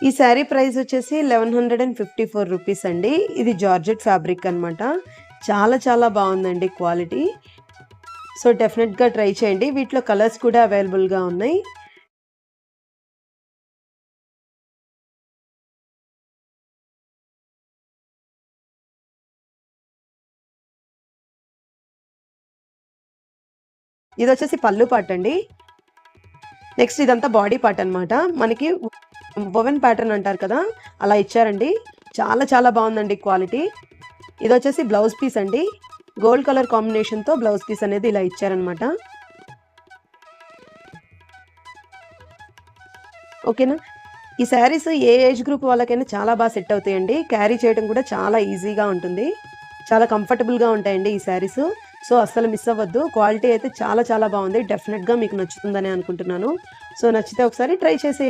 ఈ శారీ ప్రైస్ వచ్చేసి 1154 రూపీస్ అండి. ఇది జార్జెట్ ఫ్యాబ్రిక్ అనమాట. చాలా చాలా బాగుందండి క్వాలిటీ. సో డెఫినెట్‌గా ట్రై చేయండి. వీటిలో కలర్స్ కూడా అవైలబుల్‌గా ఉన్నాయి. ఇదొచ్చేసి పళ్ళు పార్ట్ అండి. నెక్స్ట్ ఇదంతా బాడీ పార్ట్ అనమాట. మనకి ఓవెన్ ప్యాటర్న్ అంటారు కదా! అలా ఇచ్చారండి. చాలా చాలా బాగుందండి క్వాలిటీ. ఇదొచ్చేసి బ్లౌజ్ పీస్ అండి. గోల్డ్ కలర్ కాంబినేషన్‌తో బ్లౌజ్ పీస్ అనేది ఇలా ఇచ్చారనమాట. ఓకేనా? ఈ శారీస్ ఏ ఏజ్ గ్రూప్ వాళ్ళకైనా చాలా సెట్ అవుతాయండి. క్యారీ చేయడం కూడా చాలా ఈజీగా ఉంటుంది. చాలా కంఫర్టబుల్‌గా ఉంటాయండి ఈ శారీస్. సో, అస్సలు మిస్ అవ్వద్దు. క్వాలిటీ అయితే చాలా చాలా బాగుంది. డెఫినిట్‌గా మీకు నచ్చుతుందనే అనుకుంటున్నాను. సో, నచ్చితే ఒకసారి ట్రై చేసేయండి.